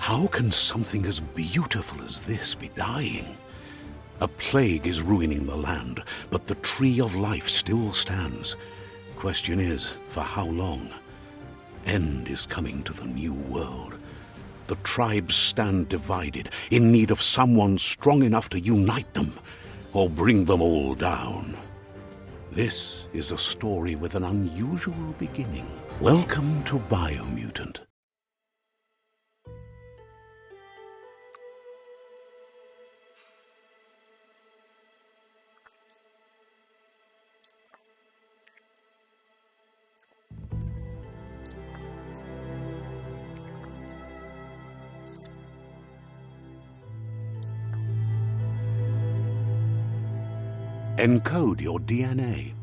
How can something as beautiful as this be dying? A plague is ruining the land, but the tree of life still stands. Question is, for how long? End is coming to the new world. The tribes stand divided, in need of someone strong enough to unite them, or bring them all down. This is a story with an unusual beginning. Welcome to BioMutant. Encode your DNA.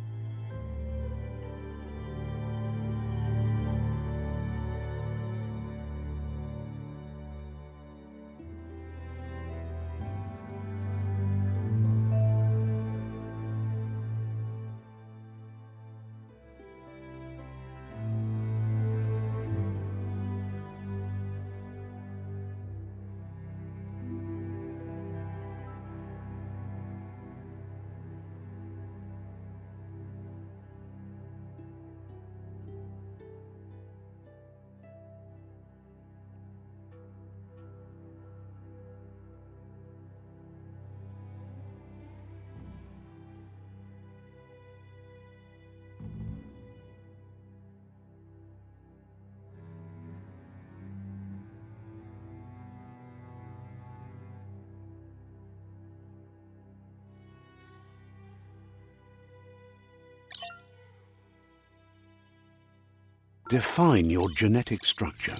Define your genetic structure.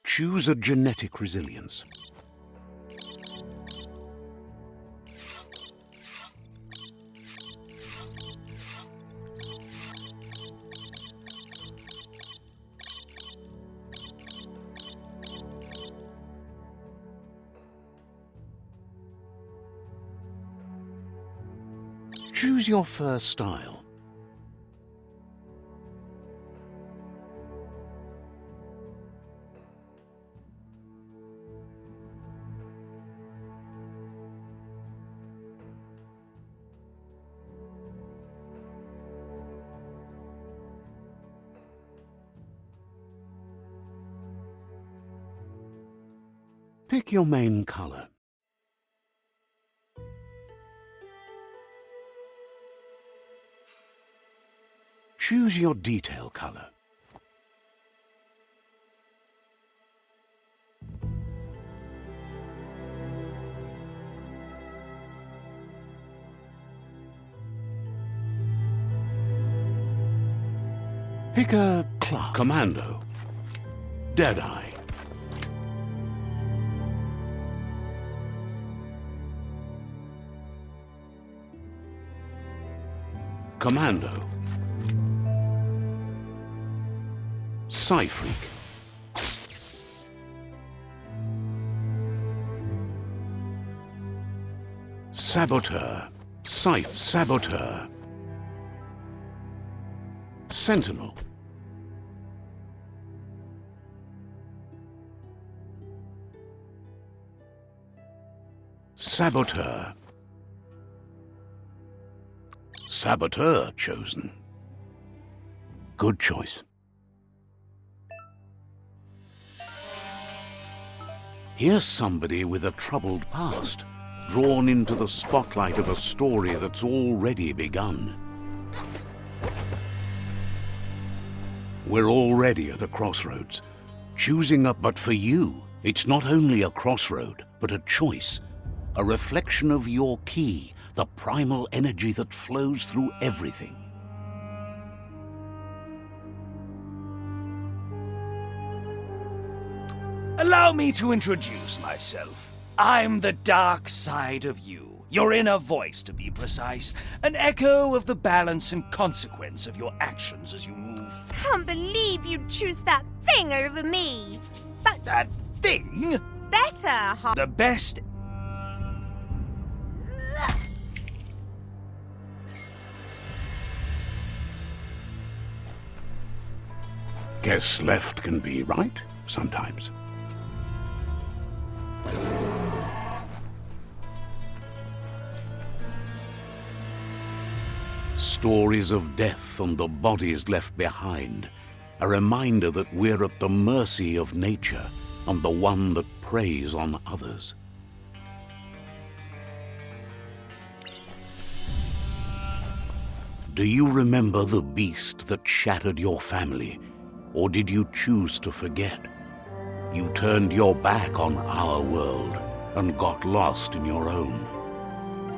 Choose a genetic resilience. Choose your first style. Pick your main color. Choose your detail color. Pick a class. Commando. Deadeye. Commando. Psy-Freak. Saboteur. Saboteur. Sentinel. Saboteur. Saboteur chosen. Good choice. Here's somebody with a troubled past, drawn into the spotlight of a story that's already begun. We're already at a crossroads. Choosing up, but for you, it's not only a crossroad, but a choice. A reflection of your key, the primal energy that flows through everything. Allow me to introduce myself. I'm the dark side of you, your inner voice to be precise, an echo of the balance and consequence of your actions as you move. Can't believe you'd choose that thing over me. But That thing? better, huh? The best. Guess left can be right sometimes. Stories of death and the bodies left behind. A reminder that we're at the mercy of nature and the one that preys on others. Do you remember the beast that shattered your family? Or did you choose to forget? You turned your back on our world and got lost in your own.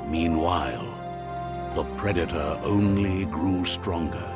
Meanwhile, the predator only grew stronger.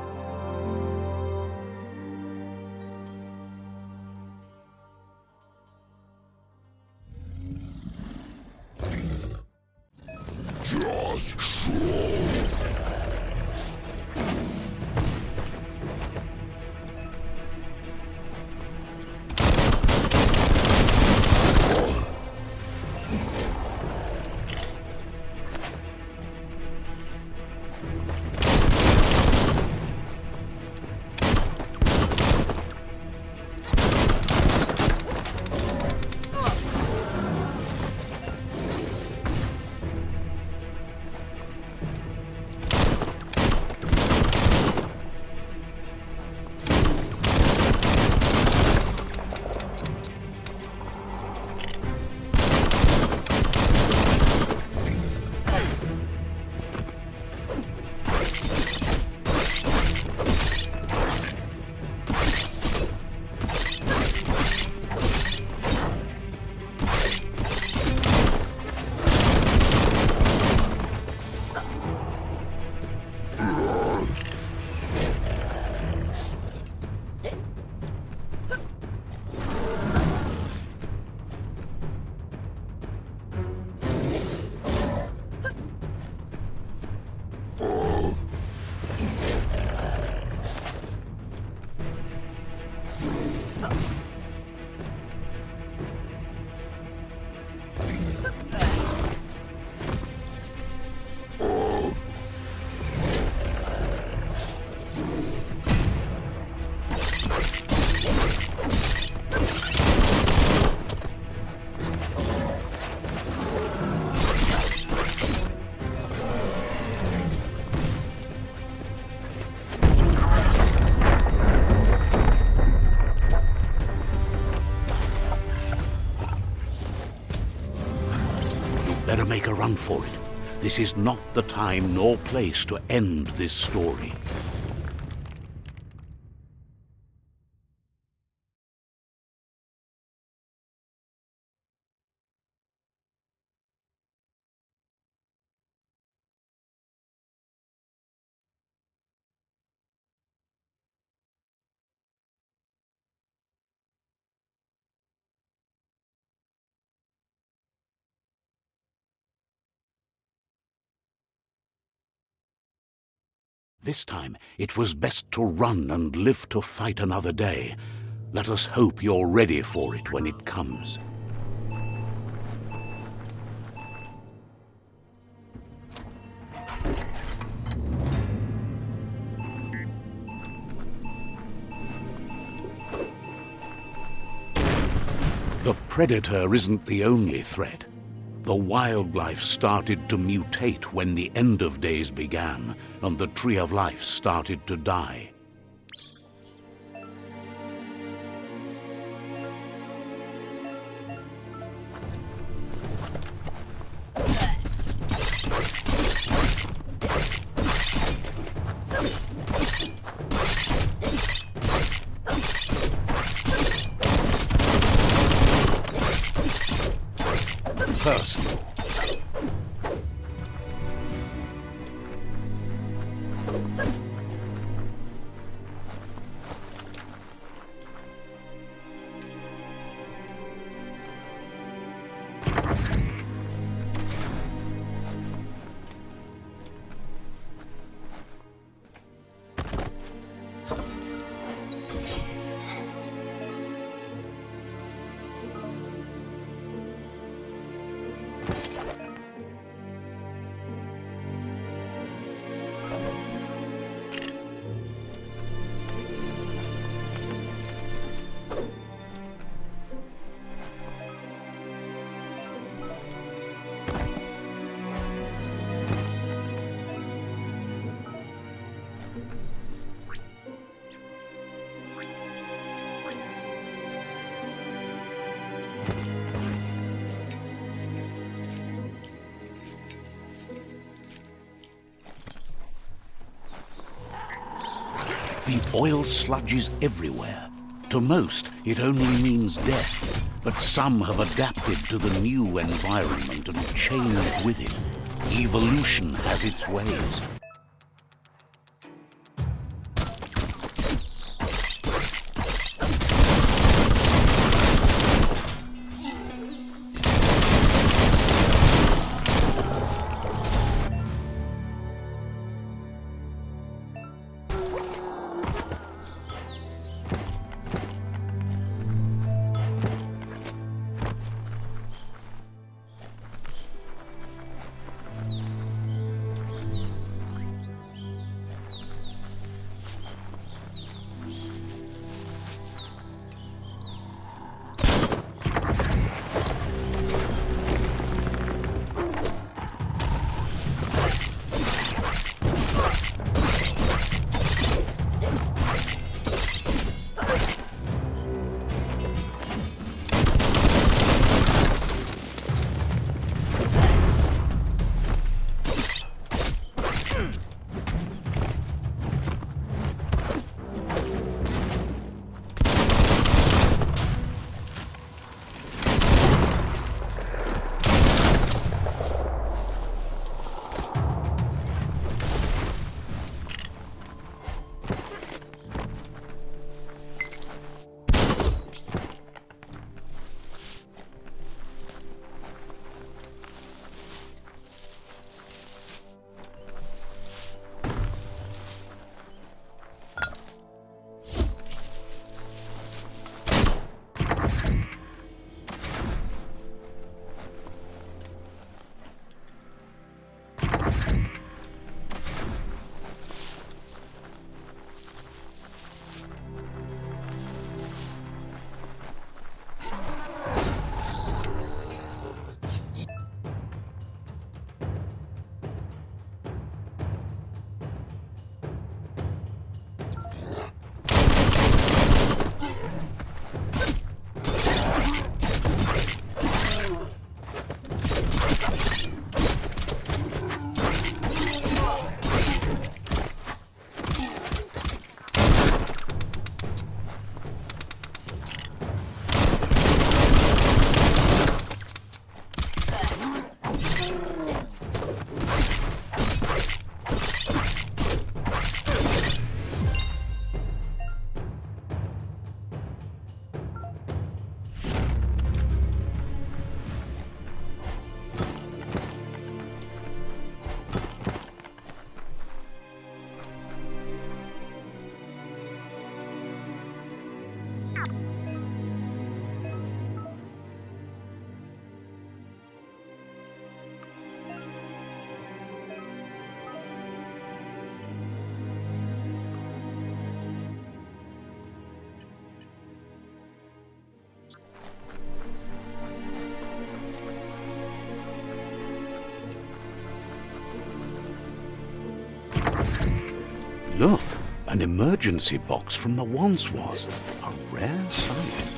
Better make a run for it. This is not the time nor place to end this story. This time, it was best to run and live to fight another day. Let us hope you're ready for it when it comes. The predator isn't the only threat. The wildlife started to mutate when the end of days began, and the tree of life started to die. Personal. The oil sludges everywhere. To most, it only means death, but some have adapted to the new environment and changed with it. Evolution has its ways. Look, an emergency box from the once was. A rare sight.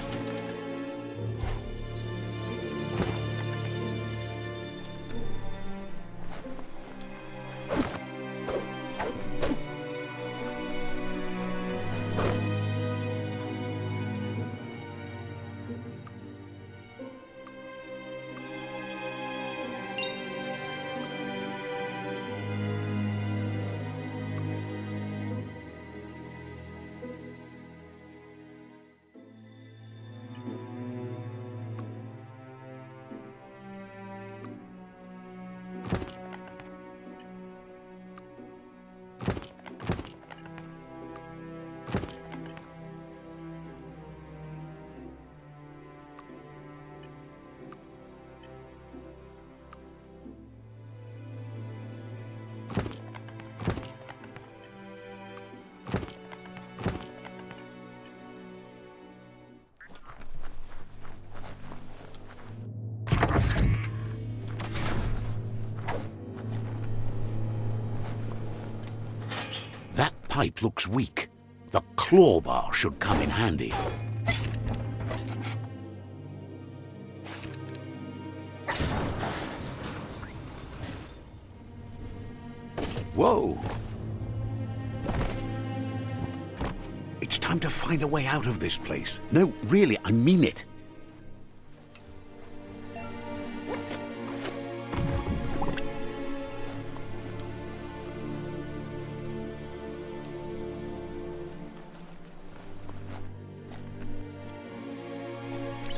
That pipe looks weak. The claw bar should come in handy. Whoa! It's time to find a way out of this place. No, really, I mean it.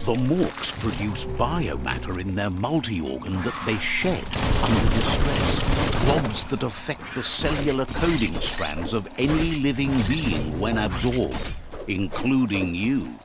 The Morks produce biomatter in their multi-organ that they shed under distress. Rods that affect the cellular coding strands of any living being when absorbed, including you.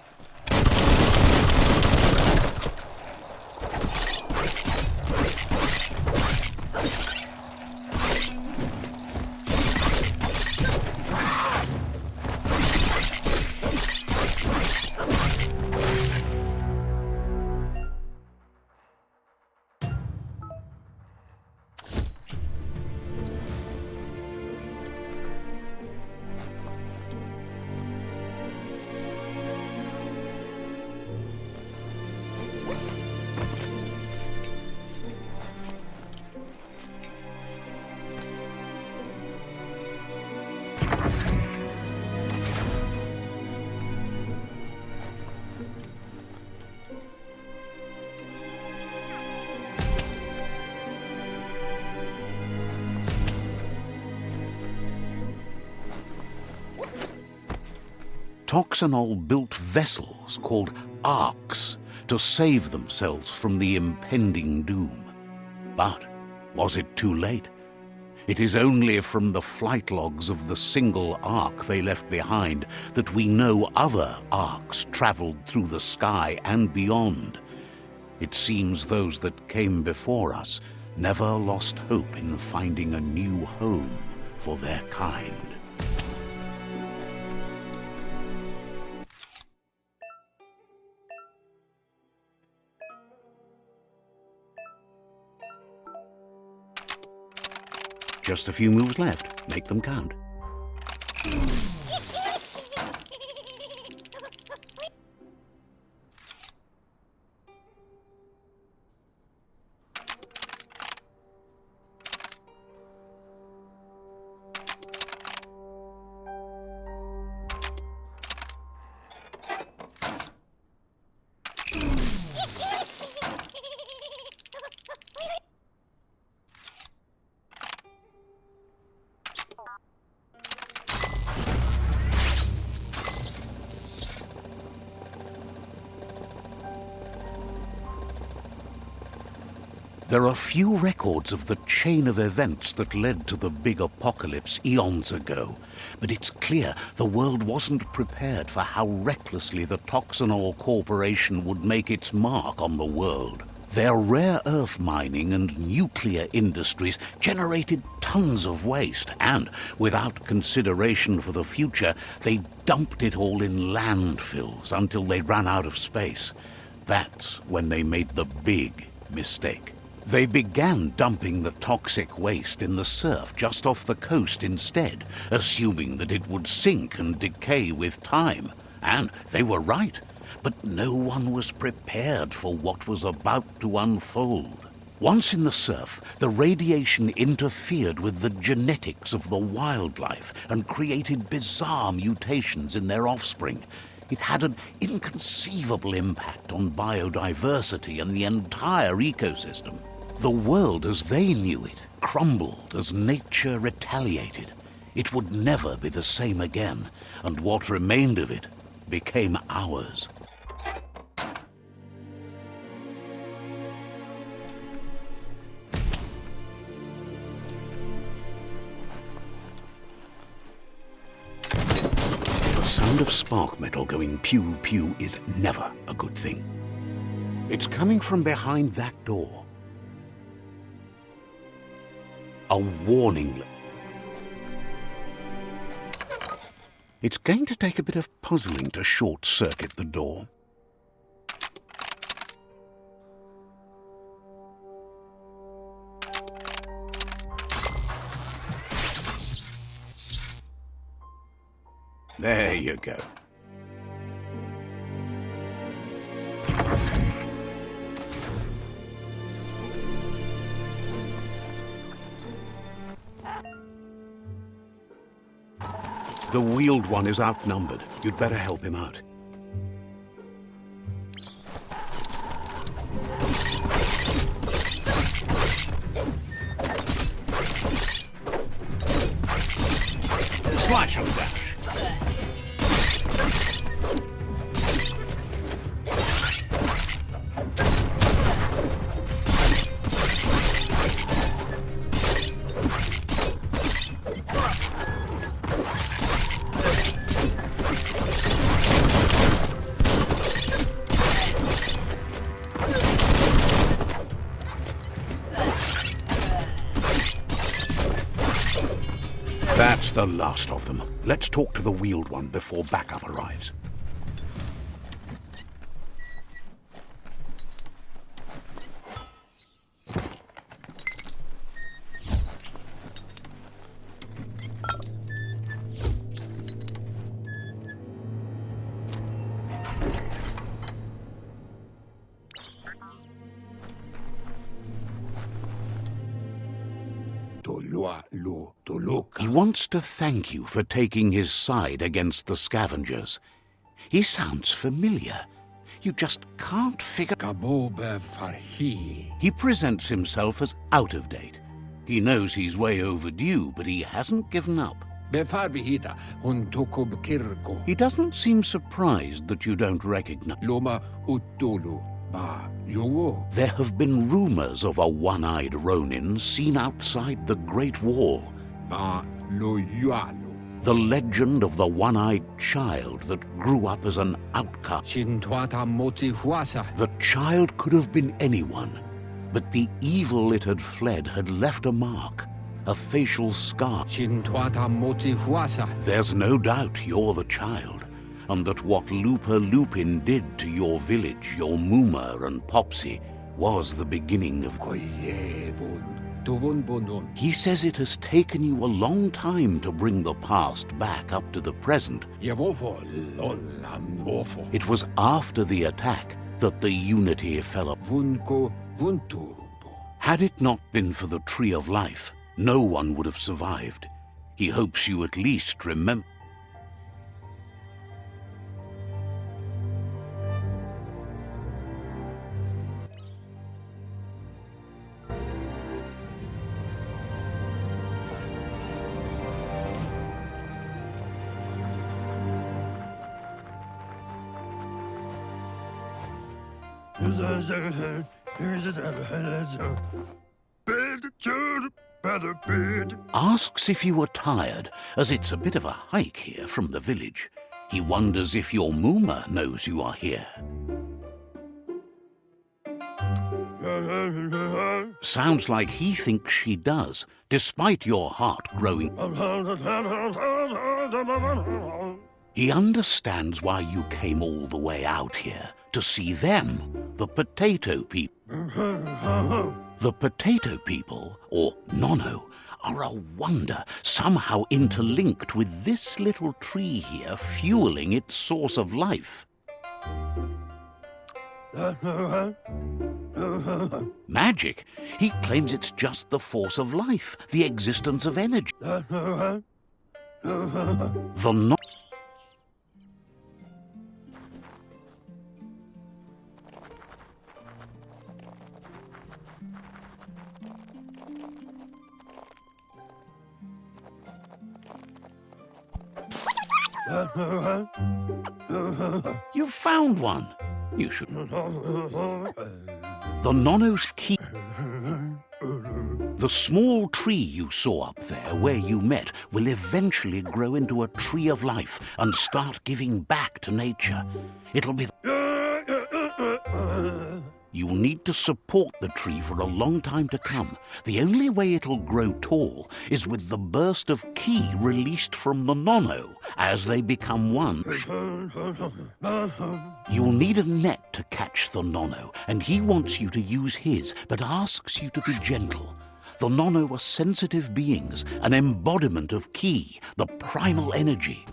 Toxanol built vessels called arks to save themselves from the impending doom. But was it too late? It is only from the flight logs of the single ark they left behind that we know other arks traveled through the sky and beyond. It seems those that came before us never lost hope in finding a new home for their kind. Just a few moves left. Make them count. There are few records of the chain of events that led to the big apocalypse eons ago, but it's clear the world wasn't prepared for how recklessly the Toxanol Corporation would make its mark on the world. Their rare earth mining and nuclear industries generated tons of waste, and, without consideration for the future, they dumped it all in landfills until they ran out of space. That's when they made the big mistake. They began dumping the toxic waste in the surf just off the coast instead, assuming that it would sink and decay with time. And they were right. But no one was prepared for what was about to unfold. Once in the surf, the radiation interfered with the genetics of the wildlife and created bizarre mutations in their offspring. It had an inconceivable impact on biodiversity and the entire ecosystem. The world as they knew it crumbled as nature retaliated. It would never be the same again, and what remained of it became ours. The sound of spark metal going pew-pew is never a good thing. It's coming from behind that door. A warning. It's going to take a bit of puzzling to short-circuit the door. There you go. The wheeled one is outnumbered. You'd better help him out. Slash and dash. That's the last of them. Let's talk to the wheeled one before backup arrives. He wants to thank you for taking his side against the scavengers. He sounds familiar. You just can't figure... He presents himself as out of date. He knows he's way overdue, but he hasn't given up. He doesn't seem surprised that you don't recognize... There have been rumors of a one-eyed Ronin seen outside the Great Wall. The legend of the one-eyed child that grew up as an outcast. The child could have been anyone, but the evil it had fled had left a mark, a facial scar. There's no doubt you're the child, and that what Lupa Lupin did to your village, your Muma and Popsy, was the beginning of... He says it has taken you a long time to bring the past back up to the present. It was after the attack that the Unity fell apart. Had it not been for the Tree of Life, no one would have survived. He hopes you at least remember... Asks if you were tired, as it's a bit of a hike here from the village. He wonders if your Muma knows you are here. Sounds like he thinks she does, despite your heart growing. He understands why you came all the way out here, to to see them, the potato people. The potato people, or Nono, are a wonder, somehow interlinked with this little tree here fueling its source of life. Magic? He claims it's just the force of life, the existence of energy. The You found one. You should. The Nono's key. The small tree you saw up there where you met will eventually grow into a tree of life and start giving back to nature. It'll be... You'll need to support the tree for a long time to come. The only way it'll grow tall is with the burst of ki released from the Nono as they become one. You'll need a net to catch the Nono, and he wants you to use his, but asks you to be gentle. The Nono are sensitive beings, an embodiment of ki, the primal energy.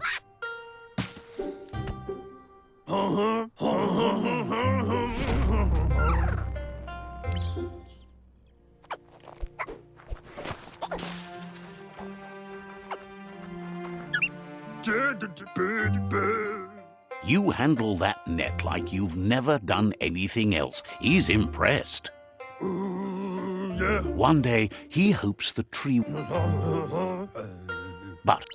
You handle that net like you've never done anything else. He's impressed. One day, he hopes the tree... But...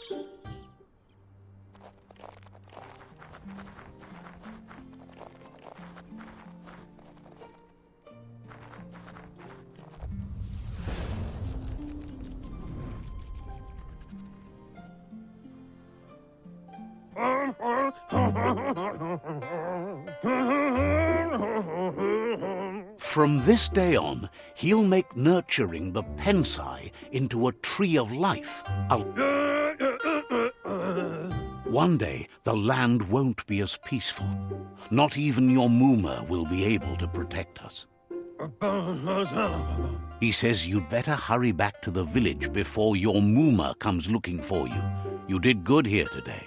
From this day on, he'll make nurturing the Pensai into a tree of life. One day, the land won't be as peaceful. Not even your Muma will be able to protect us. He says you'd better hurry back to the village before your Muma comes looking for you. You did good here today.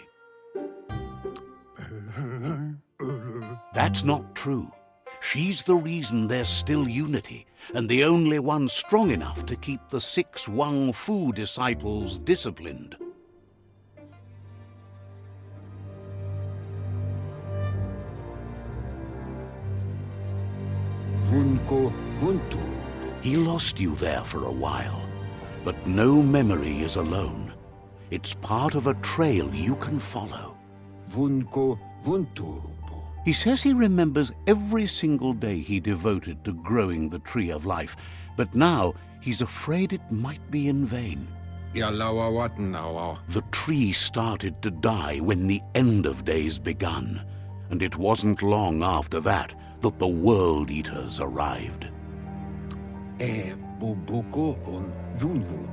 That's not true. She's the reason there's still unity, and the only one strong enough to keep the 6 Wang Fu disciples disciplined. He lost you there for a while, but no memory is alone. It's part of a trail you can follow. He says he remembers every single day he devoted to growing the tree of life, but now he's afraid it might be in vain. The tree started to die when the end of days begun, and it wasn't long after that that the World Eaters arrived.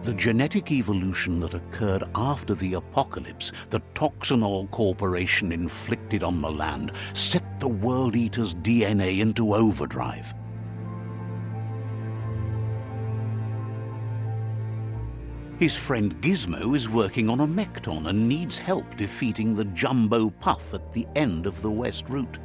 The genetic evolution that occurred after the apocalypse that Toxanol Corporation inflicted on the land set the World Eater's DNA into overdrive. His friend Gizmo is working on a Mekton and needs help defeating the Jumbo Puff at the end of the West Route.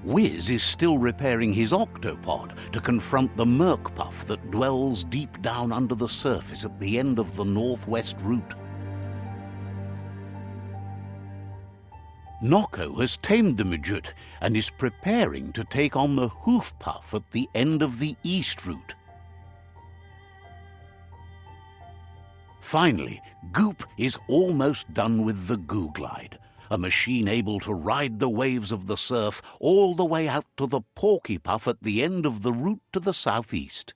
Wiz is still repairing his octopod to confront the Merc Puff that dwells deep down under the surface at the end of the Northwest Route. Noko has tamed the Midget and is preparing to take on the Hoof Puff at the end of the East Route. Finally, Goop is almost done with the Goo Glide, a machine able to ride the waves of the surf all the way out to the Porky Puff at the end of the route to the southeast.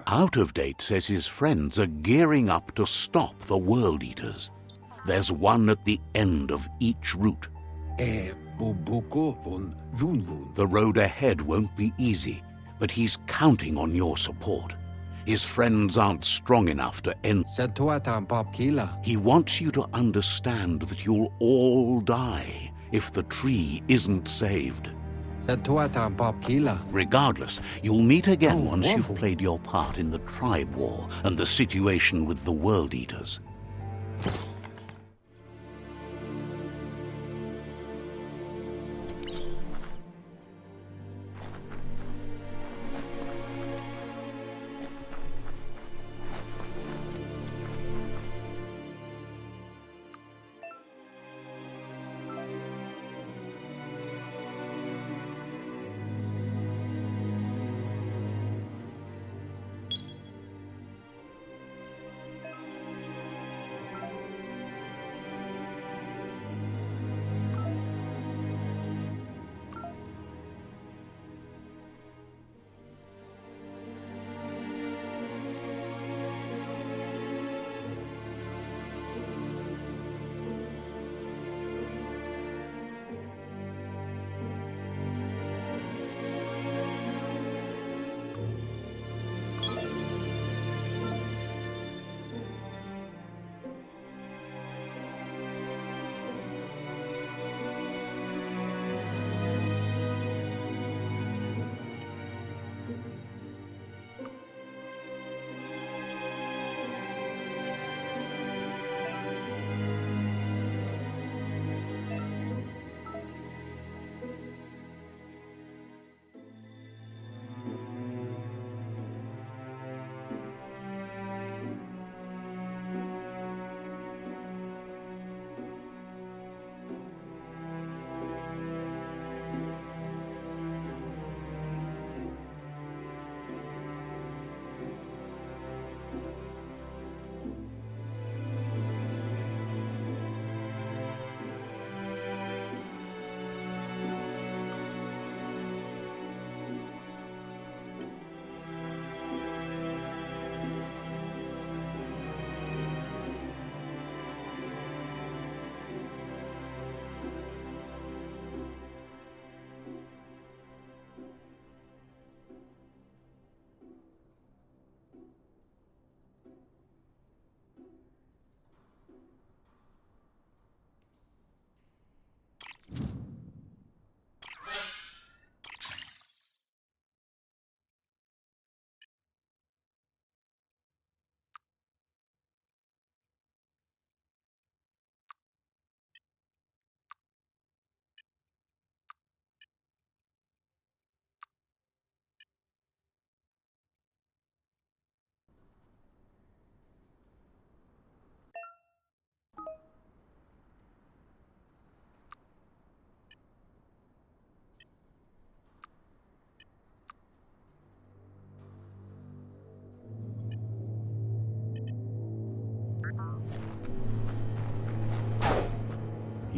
Out of Date says his friends are gearing up to stop the World Eaters. There's one at the end of each route. The road ahead won't be easy, but he's counting on your support. His friends aren't strong enough to end. He wants you to understand that you'll all die if the tree isn't saved. Regardless, you'll meet again once you've played your part in the tribe war and the situation with the World Eaters.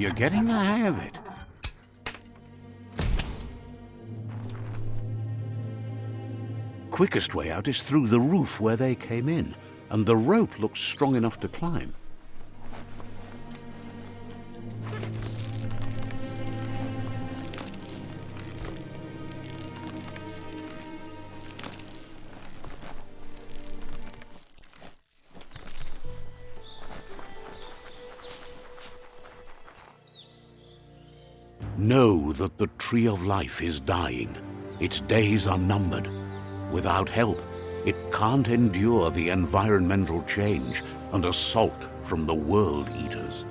You're getting the hang of it. Quickest way out is through the roof where they came in, and the rope looks strong enough to climb. Know that the Tree of Life is dying. Its days are numbered. Without help, it can't endure the environmental change and assault from the World Eaters.